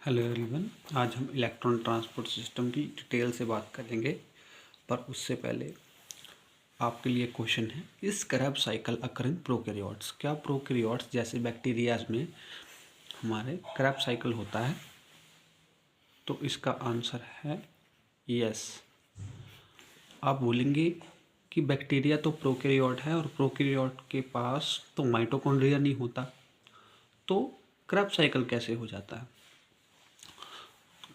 Hello everyone. आज हम electron transport system की डिटेल से बात करेंगे, पर उससे पहले आपके लिए क्वेश्चन है, इस करैब साइकिल अकर इन प्रोकैरियोट्स। क्या प्रोकैरियोट्स जैसे बैक्टीरियाज में हमारे करैब साइकिल होता है? तो इसका आंसर है यस। आप बोलेंगे कि बैक्टीरिया तो प्रोकैरियोट है और प्रोकैरियोट के पास तो माइटोकॉन्ड्रिया नहीं होता, तो करैब साइकिल कैसे हो जाता है?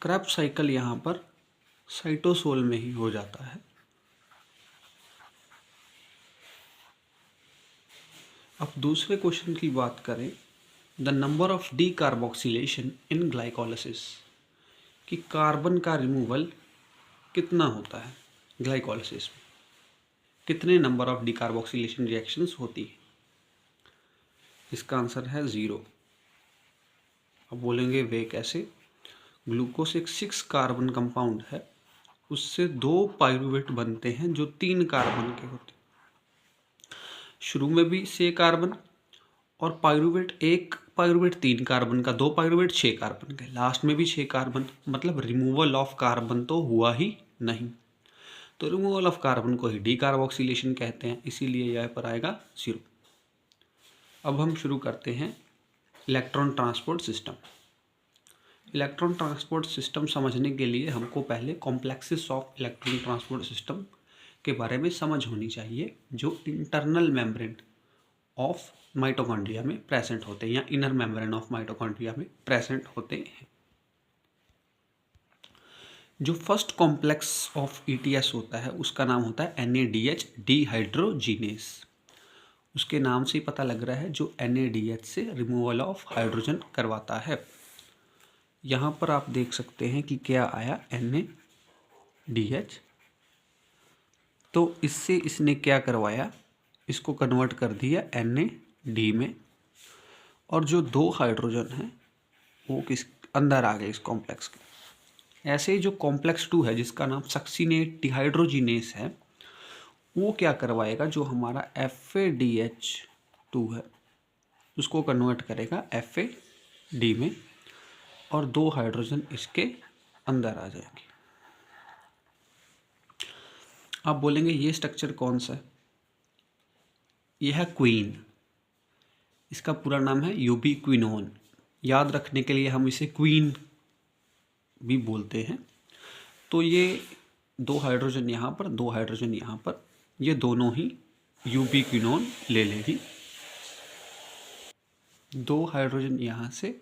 क्रैब्स साइकिल यहाँ पर साइटोसोल में ही हो जाता है। अब दूसरे क्वेश्चन की बात करें, the number of D carboxylation in glycolysis, कि कार्बन का रिमूवल कितना होता है ग्लाइकोलिसिस में, कितने number of D carboxylation reactions होती है? इसका आंसर है 0। अब बोलेंगे वे कैसे? ग्लूकोस एक 6 कार्बन कंपाउंड है, उससे 2 पाइरूवेट बनते हैं जो 3 कार्बन के होते हैं। शुरू में भी 6 कार्बन और पाइरूवेट 1 पाइरूवेट 3 कार्बन का, 2 पाइरूवेट 6 कार्बन के, लास्ट में भी 6 कार्बन, मतलब रिमूवल ऑफ कार्बन तो हुआ ही नहीं। तो रिमूवल ऑफ कार्बन को ही डी कार्बोक्सिलेशन कहते हैं, इसीलिए यह पर आएगा 0। अब हम शुरू करते हैं electron transport system. Electron transport system समझने के लिए हमको पहले complexes of electron transport system के बारे में समझ होनी चाहिए, जो इंटरनल मेम्ब्रेन ऑफ माइटोकॉन्ड्रिया में प्रेजेंट होते हैं या इनर मेम्ब्रेन ऑफ माइटोकॉन्ड्रिया में प्रेजेंट होते हैं। जो फर्स्ट कॉम्प्लेक्स ऑफ ईटीएस होता है उसका नाम होता है NADH डिहाइड्रोजीनेस। उसके नाम से ही पता लग रहा है, जो NADH से रिमूवल ऑफ हाइड्रोजन करवाता है। यहाँ पर आप देख सकते हैं कि क्या आया, NADH। तो इससे इसने क्या करवाया, इसको कन्वर्ट कर दिया NAD में, और जो 2 हाइड्रोजन हैं वो किस अंदर आ गए इस कॉम्प्लेक्स के। ऐसे ही जो कॉम्प्लेक्स 2 है जिसका नाम सक्सीनेट डिहाइड्रोजिनेस है, वो क्या करवाएगा, जो हमारा FADH2 है उसको कन्वर्ट करेगा FAD में, और 2 हाइड्रोजन इसके अंदर आ जाएंगे। आप बोलेंगे ये स्ट्रक्चर कौन सा है? यह है क्वीन। इसका पूरा नाम है यूबिक्विनोन। याद रखने के लिए हम इसे क्वीन भी बोलते हैं। तो ये 2 हाइड्रोजन यहाँ पर, 2 हाइड्रोजन यहाँ पर, ये दोनों ही यूबिक्विनोन ले लेगी। 2 हाइड्रोजन यहाँ से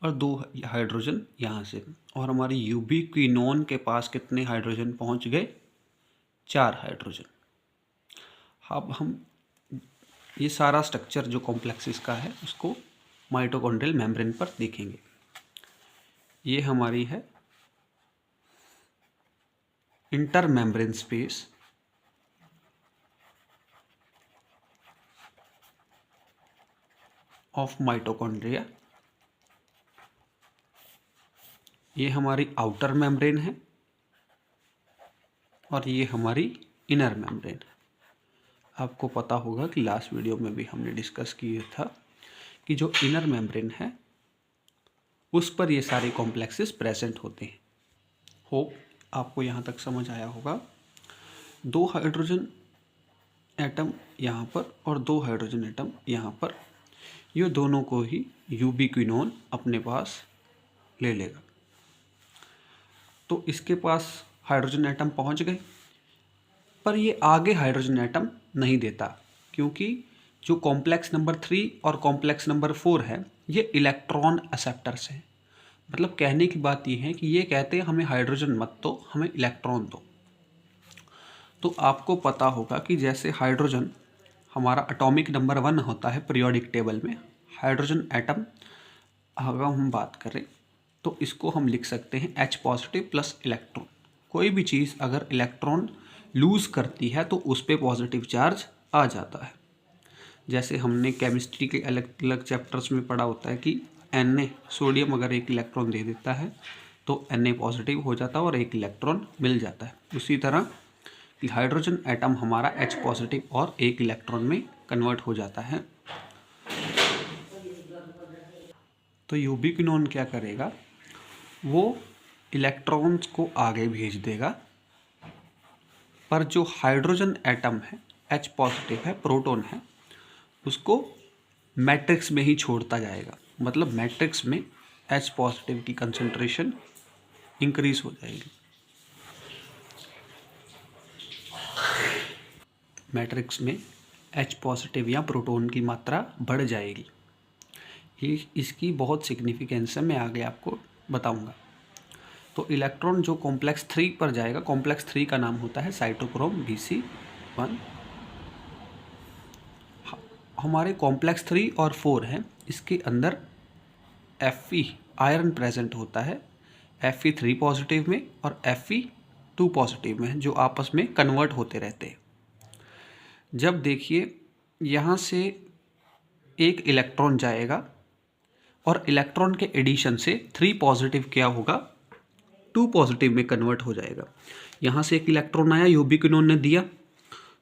और 2 हाइड्रोजन यहाँ से, और हमारी यूबिक्विनोन के पास कितने हाइड्रोजन पहुँच गए? 4 हाइड्रोजन। अब हम ये सारा स्ट्रक्चर जो कॉम्प्लेक्सेस का है उसको माइटोकॉन्ड्रियल मेम्ब्रेन पर देखेंगे। ये हमारी है inter membrane space, of mitochondria. ये हमारी आउटर मेम्ब्रेन है और ये हमारी इनर मेम्ब्रेन है। आपको पता होगा कि लास्ट वीडियो में भी हमने डिस्कस किया था कि जो इनर मेम्ब्रेन है उस पर ये सारे कॉम्प्लेक्सेस प्रेजेंट होते हैं। होप आपको यहाँ तक समझ आया होगा। 2 हाइड्रोजन एटम यहाँ पर और 2 हाइड्रोजन एटम यहाँ पर, ये दोनों को ही यूबिक्विनोन अपने पास ले लेगा। तो इसके पास हाइड्रोजन एटम पहुँच गए, पर ये आगे हाइड्रोजन एटम नहीं देता, क्योंकि जो कॉम्प्लेक्स नंबर 3 और कॉम्प्लेक्स नंबर 4 है ये इलेक्ट्रॉन एक्सेप्टर्स हैं। मतलब कहने की बात ये है कि ये कहते हैं हमें हाइड्रोजन मत दो, हमें इलेक्ट्रॉन दो। तो आपको पता होगा कि जैसे हाइड्रोजन हमारा एटॉमिक नंबर 1 होता है पीरियोडिक टेबल में, हाइड्रोजन एटम अगर हम बात करें तो इसको हम लिख सकते हैं H पॉजिटिव प्लस इलेक्ट्रॉन। कोई भी चीज़ अगर इलेक्ट्रॉन लूज़ करती है तो उस पर पॉजिटिव चार्ज आ जाता है। जैसे हमने केमिस्ट्री के अलग अलग चैप्टर्स में पढ़ा होता है कि Na सोडियम अगर एक इलेक्ट्रॉन दे देता है तो Na पॉजिटिव हो जाता है और एक इलेक्ट्रॉन मिल जाता है। उसी तरह कि हाइड्रोजन एटम हमारा H पॉजिटिव और एक इलेक्ट्रॉन में कन्वर्ट हो जाता है। तो यूबिक्विनोन क्या करेगा, वो इलेक्ट्रॉन्स को आगे भेज देगा, पर जो हाइड्रोजन एटम है H पॉजिटिव है, प्रोटॉन है, उसको मैट्रिक्स में ही छोड़ता जाएगा। मतलब मैट्रिक्स में H पॉजिटिव की कंसंट्रेशन इंक्रीज हो जाएगी, मैट्रिक्स में H पॉजिटिव या प्रोटॉन की मात्रा बढ़ जाएगी। ये इसकी बहुत सिग्निफिकेंस है, मैं आगे आपको बताऊंगा। तो इलेक्ट्रॉन जो कॉम्प्लेक्स 3 पर जाएगा, कॉम्प्लेक्स 3 का नाम होता है साइटोक्रोम Bc1। हमारे कॉम्प्लेक्स 3 और 4 हैं, इसके अंदर Fe आयरन प्रेजेंट होता है, Fe3 पॉजिटिव में और Fe2 पॉजिटिव में, जो आपस में कन्वर्ट होते रहते हैं। जब देखिए यहाँ से एक इलेक्ट्रॉन जाएगा और इलेक्ट्रॉन के एडिशन से 3 पॉजिटिव क्या होगा, 2 पॉजिटिव में कन्वर्ट हो जाएगा। यहाँ से एक इलेक्ट्रॉन आया, यूबिक्विनोन ने दिया,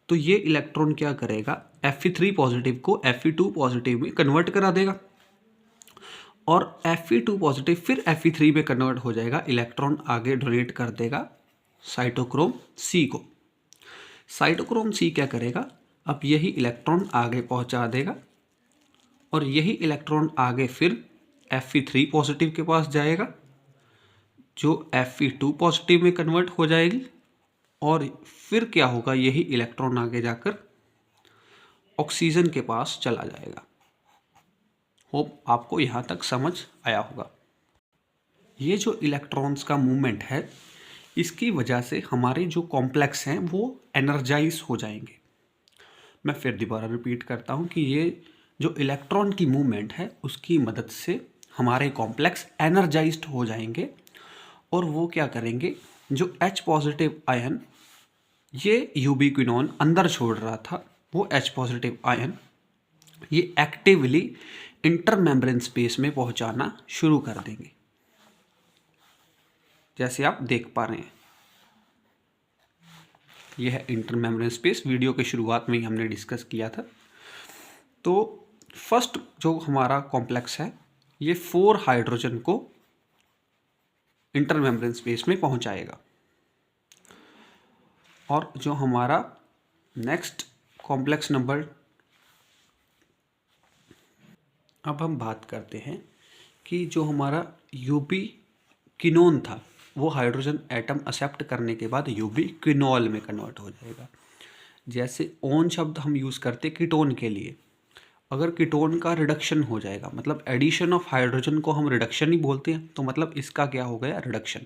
तो ये इलेक्ट्रॉन क्या करेगा, Fe3 पॉजिटिव को Fe2 पॉजिटिव में कन्वर्ट करा देगा और Fe2 पॉजिटिव फिर Fe3 में कन्वर्ट हो जाएगा। इलेक्ट्रॉन आगे डोनेट कर देगा साइटोक्रोम C को। साइटोक्रोम C क्या करेगा, अब यही इलेक्ट्रॉन आगे पहुंचा देगा और यही इलेक्ट्रॉन आगे फिर Fe3 पॉजिटिव के पास जाएगा, जो Fe2 पॉजिटिव में कन्वर्ट हो जाएगी और फिर क्या होगा, यही इलेक्ट्रॉन आगे जाकर ऑक्सीजन के पास चला जाएगा। होप आपको यहाँ तक समझ आया होगा। ये जो इलेक्ट्रॉन्स का मूवमेंट है, इसकी वजह से हमारे जो कॉम्प्लेक्स हैं वो एनर्जाइज हो जाएंगे। मैं फिर दोबारा रिपीट करता हूँ कि ये जो इलेक्ट्रॉन की मूवमेंट है, उसकी मदद से हमारे कॉम्प्लेक्स एनर्जाइज्ड हो जाएंगे और वो क्या करेंगे, जो H पॉजिटिव आयन ये यूबिक्विनोन अंदर छोड़ रहा था, वो H पॉजिटिव आयन ये एक्टिवली इंटरमेम्ब्रेन स्पेस में पहुंचाना शुरू कर देंगे, जैसे आप देख पा रहे हैं। यह है इंटरमेम्ब्रेन स्पेस, वीडियो के शुरुआत में ही हमने डिस्कस किया था। तो फर्स्ट जो हमारा कॉम्प्लेक्स है, ये 4 हाइड्रोजन को इंटरमेम्ब्रेन स्पेस में पहुंचाएगा और जो हमारा नेक्स्ट कॉम्प्लेक्स नंबर, अब हम बात करते हैं कि जो हमारा यूबिक्विनोन था, वो हाइड्रोजन एटम एक्सेप्ट करने के बाद यूबिक्विनोल में कन्वर्ट हो जाएगा। जैसे ओन शब्द हम यूज़ करते कीटोन के लिए, अगर कीटोन का रिडक्शन हो जाएगा, मतलब एडिशन ऑफ हाइड्रोजन को हम रिडक्शन ही बोलते हैं, तो मतलब इसका क्या हो गया, रिडक्शन।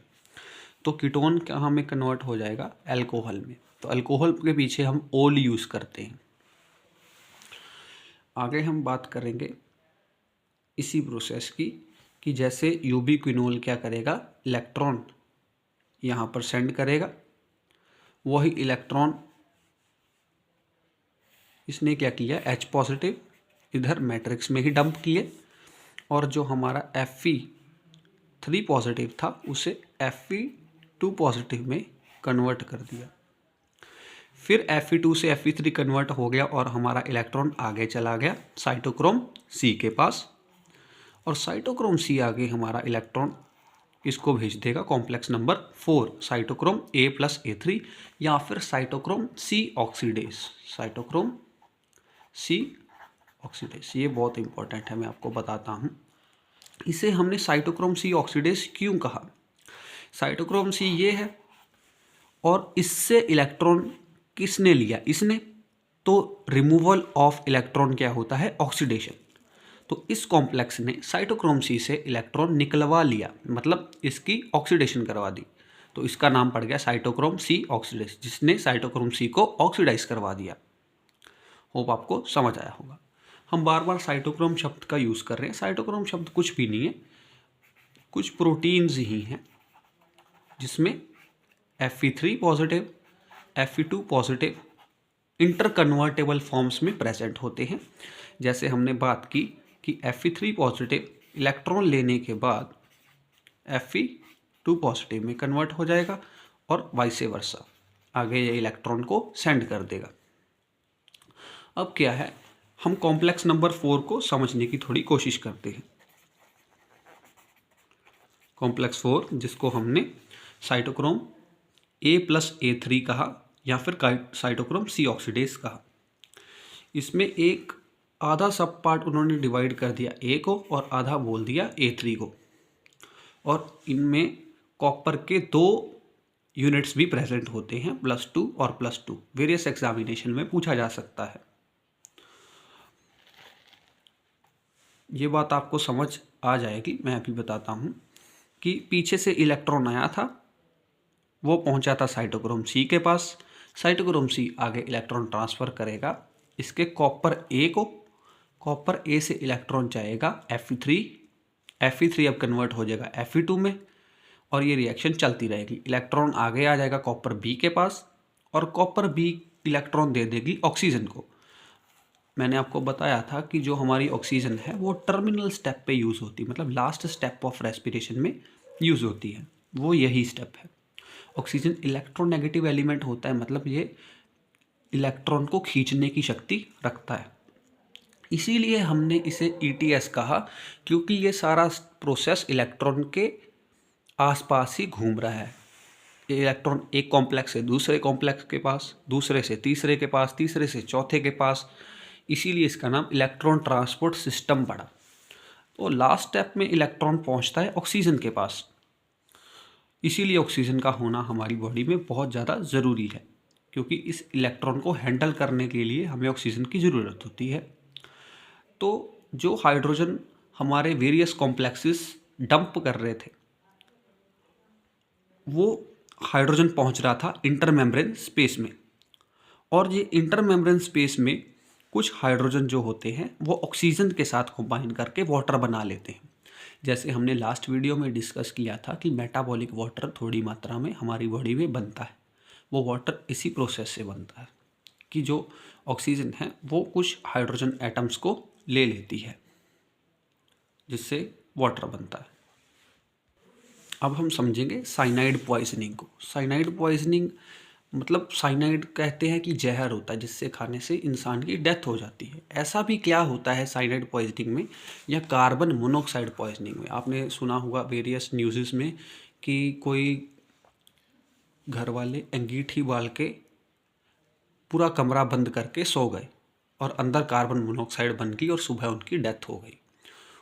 तो कीटोन कहाँ में कन्वर्ट हो जाएगा, अल्कोहल में। तो अल्कोहल के पीछे हम ओल यूज़ करते हैं। आगे हम बात करेंगे इसी प्रोसेस की कि जैसे यूबिक्विनोल क्या करेगा, इलेक्ट्रॉन यहाँ पर सेंड करेगा, वही इलेक्ट्रॉन इसने क्या किया, H पॉजिटिव इधर मैट्रिक्स में ही डंप किए और जो हमारा Fe3 पॉजिटिव था उसे Fe2 पॉजिटिव में कन्वर्ट कर दिया। फिर Fe2 से Fe3 कन्वर्ट हो गया और हमारा इलेक्ट्रॉन आगे चला गया साइटोक्रोम C के पास और साइटोक्रोम C आगे हमारा इलेक्ट्रॉन इसको भेज देगा कॉम्प्लेक्स नंबर 4 साइटोक्रोम A+A3 या फिर cytochrome C oxidase, cytochrome C oxidase. ये बहुत इंपॉर्टेंट है, मैं आपको बताता हूँ। इसे हमने साइटोक्रोम C ऑक्सीडेज क्यों कहा, साइटोक्रोम C ये है और इससे इलेक्ट्रॉन किसने लिया, इसने। तो रिमूवल ऑफ इलेक्ट्रॉन क्या होता है, ऑक्सीडेशन। तो इस कॉम्प्लेक्स ने साइटोक्रोम C से इलेक्ट्रॉन निकलवा लिया, मतलब इसकी ऑक्सीडेशन करवा दी। तो इसका नाम पड़ गया साइटोक्रोम C ऑक्सीडेज, जिसने साइटोक्रोम C को ऑक्सीडाइज करवा दिया। होप आपको समझ आया होगा। हम बार बार साइटोक्रोम शब्द का यूज़ कर रहे हैं। साइटोक्रोम शब्द कुछ भी नहीं है, कुछ प्रोटीन्स ही हैं जिसमें Fe3 positive Fe2 positive interconvertible forms में प्रेजेंट होते हैं। जैसे हमने बात की कि Fe3 पॉजिटिव इलेक्ट्रॉन लेने के बाद Fe2 पॉजिटिव में कन्वर्ट हो जाएगा और वाइस वर्सा, आगे ये इलेक्ट्रॉन को सेंड कर देगा। अब क्या है, हम कॉम्प्लेक्स नंबर 4 को समझने की थोड़ी कोशिश करते हैं। कॉम्प्लेक्स 4 जिसको हमने साइटोक्रोम A+A3 कहा या फिर साइटोक्रोम C ऑक्सीडेज कहा। इसमें एक आधा सब पार्ट उन्होंने डिवाइड कर दिया A को और आधा बोल दिया A3 को, और इनमें कॉपर के 2 यूनिट्स भी प्रेजेंट होते हैं, +2 और +2। वेरियस एग्जामिनेशन में पूछा जा सकता है। ये बात आपको समझ आ जाएगी, मैं अभी बताता हूँ कि पीछे से इलेक्ट्रॉन आया था, वो पहुंचा था साइटोक्रोम C के पास। साइटोक्रोम C आगे इलेक्ट्रॉन ट्रांसफ़र करेगा इसके कॉपर A को। कॉपर A से इलेक्ट्रॉन जाएगा Fe3 अब कन्वर्ट हो जाएगा Fe2 में, और ये रिएक्शन चलती रहेगी। इलेक्ट्रॉन आगे आ जाएगा कॉपर B के पास, और कॉपर B इलेक्ट्रॉन दे देगी ऑक्सीजन को। मैंने आपको बताया था कि जो हमारी ऑक्सीजन है वो टर्मिनल स्टेप पे यूज़ होती है, मतलब लास्ट स्टेप ऑफ रेस्पिरेशन में यूज़ होती है, वो यही स्टेप है। ऑक्सीजन इलेक्ट्रोनेगेटिव एलिमेंट होता है, मतलब ये इलेक्ट्रॉन को खींचने की शक्ति रखता है, इसीलिए हमने इसे ETS कहा, क्योंकि ये सारा प्रोसेस इलेक्ट्रॉन के आसपास ही घूम रहा है। इलेक्ट्रॉन एक कॉम्प्लेक्स से दूसरे कॉम्प्लेक्स के पास, दूसरे से तीसरे के पास, तीसरे से चौथे के पास, इसीलिए इसका नाम इलेक्ट्रॉन ट्रांसपोर्ट सिस्टम पड़ा। तो लास्ट स्टेप में इलेक्ट्रॉन पहुंचता है ऑक्सीजन के पास, इसीलिए ऑक्सीजन का होना हमारी बॉडी में बहुत ज़्यादा ज़रूरी है, क्योंकि इस इलेक्ट्रॉन को हैंडल करने के लिए हमें ऑक्सीजन की ज़रूरत होती है। तो जो हाइड्रोजन हमारे वेरियस कॉम्प्लेक्सेस डंप कर रहे थे, वो हाइड्रोजन पहुंच रहा था इंटरमेम्ब्रेन स्पेस में, और ये इंटरमेम्ब्रेन स्पेस में कुछ हाइड्रोजन जो होते हैं वो ऑक्सीजन के साथ कंबाइन करके वाटर बना लेते हैं। जैसे हमने लास्ट वीडियो में डिस्कस किया था कि मेटाबॉलिक वाटर थोड़ी मात्रा में हमारी बॉडी में बनता है, वो वाटर इसी प्रोसेस से बनता है कि जो ऑक्सीजन है वो कुछ हाइड्रोजन एटम्स को ले लेती है, जिससे वाटर बनता है। अब हम समझेंगे साइनाइड पॉइजनिंग को। साइनाइड पॉइजनिंग मतलब साइनाइड कहते हैं कि जहर होता है जिससे खाने से इंसान की डेथ हो जाती है। ऐसा भी क्या होता है साइनाइड पॉइजनिंग में या कार्बन मोनोऑक्साइड पॉइजनिंग में? आपने सुना होगा वेरियस न्यूज़ में कि कोई घर वाले अंगीठी बाल के पूरा कमरा बंद करके सो गए और अंदर कार्बन मोनोऑक्साइड बन गई और सुबह उनकी डेथ हो गई।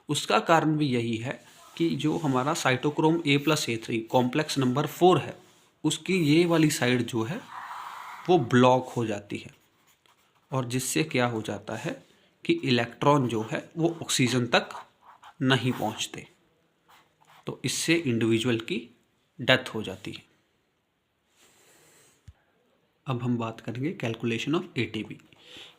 उसका कारण भी यही है कि जो हमारा साइटोक्रोम A+A3 कॉम्प्लेक्स नंबर 4 है, उसकी ये वाली साइड जो है वो ब्लॉक हो जाती है, और जिससे क्या हो जाता है कि इलेक्ट्रॉन जो है वो ऑक्सीजन तक नहीं पहुंचते, तो इससे इंडिविजुअल की डेथ हो जाती है। अब हम बात करेंगे कैलकुलेशन ऑफ ATP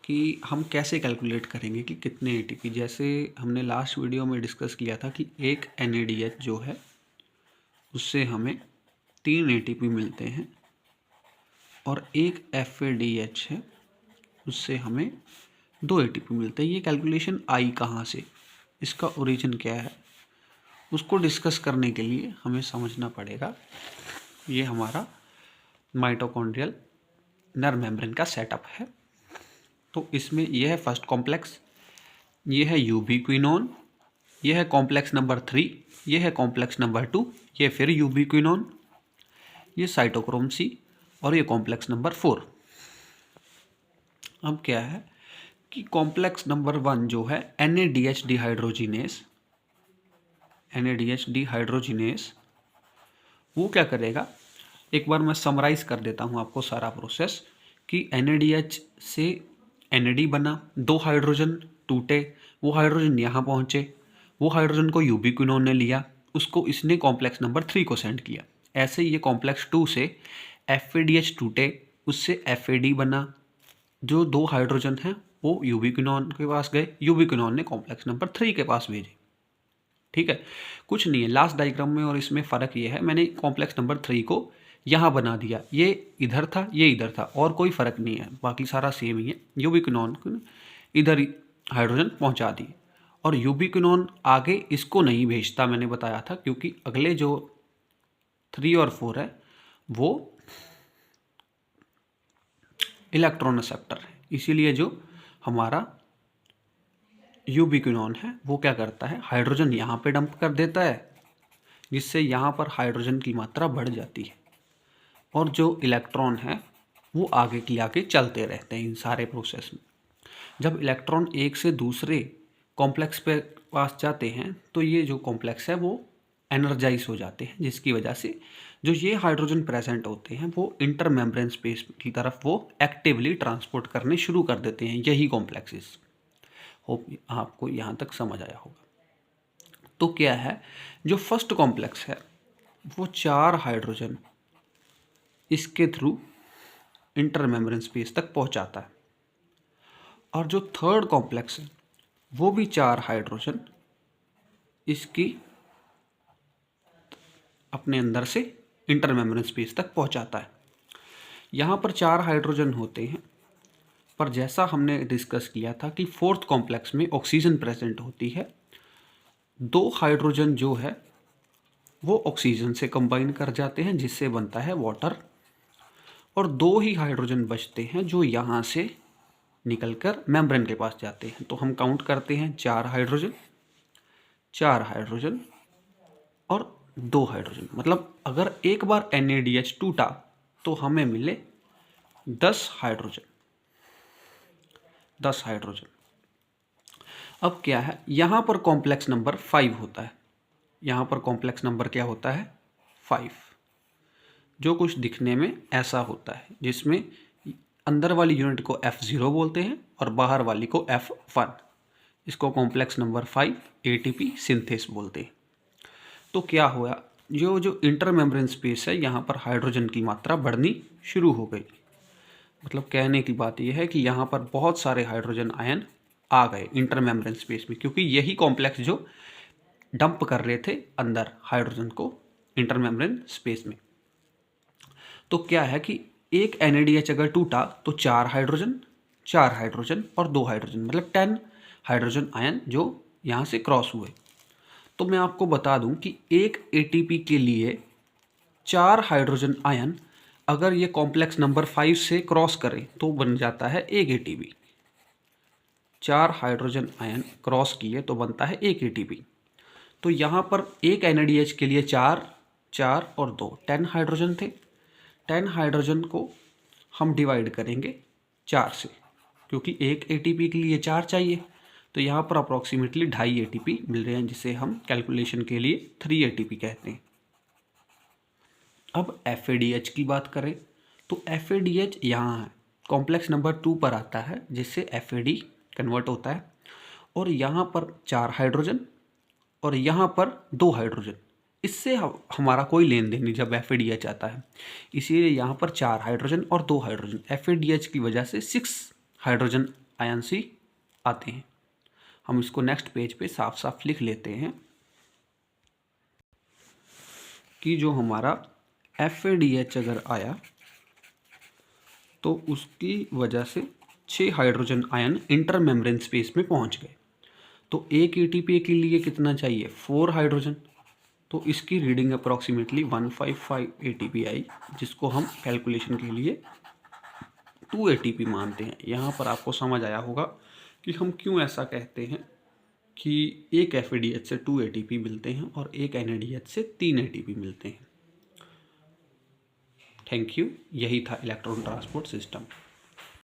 कि हम कैसे कैलकुलेट करेंगे कि कितने ATP। जैसे हमने लास्ट वीडियो में डिस्कस किया था कि एक NADH जो है उससे हमें 3 ATP मिलते हैं, और एक FADH है उससे हमें 2 ATP मिलते हैं। ये कैलकुलेशन आई कहाँ से, इसका ओरिजिन क्या है, उसको डिस्कस करने के लिए हमें समझना पड़ेगा ये हमारा माइटोकॉन्ड्रियल नर्व मेम्ब्रेन का सेटअप है। तो इसमें यह है फर्स्ट कॉम्प्लेक्स, ये है यूबिक्विनोन, ये है कॉम्प्लेक्स नंबर 3, ये है कॉम्प्लेक्स नंबर 2, ये फिर यूबिक्विनोन, ये साइटोक्रोम C, और ये कॉम्प्लेक्स नंबर 4। अब क्या है कि कॉम्प्लेक्स नंबर 1 जो है NADH डिहाइड्रोजिनेस, वो क्या करेगा, एक बार मैं समराइज कर देता हूँ आपको सारा प्रोसेस कि NADH से NAD बना, 2 हाइड्रोजन टूटे, वो हाइड्रोजन यहाँ पहुँचे, वो हाइड्रोजन को यूबिक्विनोन ने लिया, उसको इसने कॉम्प्लेक्स नंबर 3 को सेंड किया। ऐसे ये कॉम्प्लेक्स 2 से FADH टूटे, उससे FAD बना, जो 2 हाइड्रोजन हैं वो यूबिक्विनोन के पास गए, यूबिक्विनोन ने कॉम्प्लेक्स नंबर 3 के पास भेजे। ठीक है, कुछ नहीं है लास्ट डायग्राम में, और इसमें फ़र्क ये है मैंने कॉम्प्लेक्स नंबर 3 को यहाँ बना दिया, ये इधर था ये इधर था, और कोई फ़र्क नहीं है, बाकी सारा सेम ही है। यूबिक्विनोन इधर हाइड्रोजन पहुँचा दिए, और यूबिक्विनोन आगे इसको नहीं भेजता, मैंने बताया था, क्योंकि अगले जो 3 और 4 है वो इलेक्ट्रॉन एक्सेप्टर है, इसीलिए जो हमारा यूबिक्विनोन है वो क्या करता है, हाइड्रोजन यहाँ पे डंप कर देता है, जिससे यहाँ पर हाइड्रोजन की मात्रा बढ़ जाती है और जो इलेक्ट्रॉन है वो आगे के आगे चलते रहते हैं इन सारे प्रोसेस में। जब इलेक्ट्रॉन एक से दूसरे कॉम्प्लेक्स पे पास जाते हैं तो ये जो कॉम्प्लेक्स है वो एनर्जाइज हो जाते हैं, जिसकी वजह से जो ये हाइड्रोजन प्रेजेंट होते हैं वो इंटर मेम्ब्रेन स्पेस की तरफ वो एक्टिवली ट्रांसपोर्ट करने शुरू कर देते हैं, यही कॉम्प्लेक्सेस। होप आपको यहाँ तक समझ आया होगा। तो क्या है, जो फर्स्ट कॉम्प्लेक्स है वो 4 हाइड्रोजन इसके थ्रू इंटर मेम्ब्रेन स्पेस तक पहुँचाता है, और जो थर्ड कॉम्प्लेक्स है वो भी 4 हाइड्रोजन इसकी अपने अंदर से इंटर मेम्ब्रेन स्पेस तक पहुंचाता है। यहाँ पर 4 हाइड्रोजन होते हैं, पर जैसा हमने डिस्कस किया था कि फोर्थ कॉम्प्लेक्स में ऑक्सीजन प्रेजेंट होती है। 2 हाइड्रोजन जो है वो ऑक्सीजन से कंबाइन कर जाते हैं, जिससे बनता है वाटर, और 2 ही हाइड्रोजन बचते हैं जो यहाँ से निकलकर मेम्ब्रेन के पास जाते हैं। तो हम काउंट करते हैं 4 हाइड्रोजन, 4 हाइड्रोजन और 2 हाइड्रोजन। मतलब अगर एक बार NaDH टूटा तो हमें मिले 10 हाइड्रोजन, 10 हाइड्रोजन। अब क्या है, यहाँ पर कॉम्प्लेक्स नंबर 5 होता है। यहाँ पर कॉम्प्लेक्स नंबर क्या होता है, 5, जो कुछ दिखने में ऐसा होता है, जिसमें अंदर वाली यूनिट को F0 बोलते हैं और बाहर वाली को F1। इसको कॉम्प्लेक्स नंबर 5 ATP सिंथेस बोलते हैं। तो क्या हुआ, जो इंटर मेम्ब्रेन स्पेस है यहाँ पर हाइड्रोजन की मात्रा बढ़नी शुरू हो गई। मतलब कहने की बात यह है कि यहाँ पर बहुत सारे हाइड्रोजन आयन आ गए इंटर मेम्ब्रेन स्पेस में, क्योंकि यही कॉम्प्लेक्स जो डंप कर रहे थे अंदर हाइड्रोजन को इंटर मेम्ब्रेन स्पेस में। तो क्या है कि एक NaDH अगर टूटा तो 4 हाइड्रोजन, 4 हाइड्रोजन और 2 हाइड्रोजन, मतलब 10 हाइड्रोजन आयन जो यहाँ से क्रॉस हुए। तो मैं आपको बता दूं कि एक ATP के लिए 4 हाइड्रोजन आयन अगर ये कॉम्प्लेक्स नंबर 5 से क्रॉस करें तो बन जाता है 1 ATP। 4 हाइड्रोजन आयन क्रॉस किए तो बनता है 1 ATP। तो यहाँ पर एक NaDH के लिए 4, 4 और 2, 10 हाइड्रोजन थे। 10 हाइड्रोजन को हम डिवाइड करेंगे 4 से, क्योंकि एक ATP के लिए 4 चाहिए। तो यहाँ पर अप्रॉक्सीमेटली 2.5 ATP मिल रहे हैं, जिसे हम कैलकुलेशन के लिए 3 ATP कहते हैं। अब FADH की बात करें तो FADH यहाँ है, कॉम्प्लेक्स नंबर 2 पर आता है, जिससे FAD कन्वर्ट होता है। और यहाँ पर 4 हाइड्रोजन और यहाँ पर 2 हाइड्रोजन, इससे हमारा कोई लेन देन नहीं जब FADH आता है। इसीलिए यहाँ पर 4 हाइड्रोजन और 2 हाइड्रोजन, FADH की वजह से 6 हाइड्रोजन आयंस ही आते हैं। हम इसको नेक्स्ट पेज पे साफ साफ लिख लेते हैं कि जो हमारा FADH अगर आया तो उसकी वजह से 6 hydrogen ion inter membrane space में पहुंच गए। तो एक ATP के लिए कितना चाहिए, 4 हाइड्रोजन। तो इसकी रीडिंग अप्रॉक्सीमेटली 155 ATP आई, जिसको हम कैलकुलेशन के लिए 2 ATP मानते हैं। यहाँ पर आपको समझ आया होगा कि हम क्यों ऐसा कहते हैं कि एक FADH से 2 ATP मिलते हैं और एक NaDH से 3 ATP मिलते हैं। Thank you. यही था इलेक्ट्रॉन ट्रांसपोर्ट सिस्टम।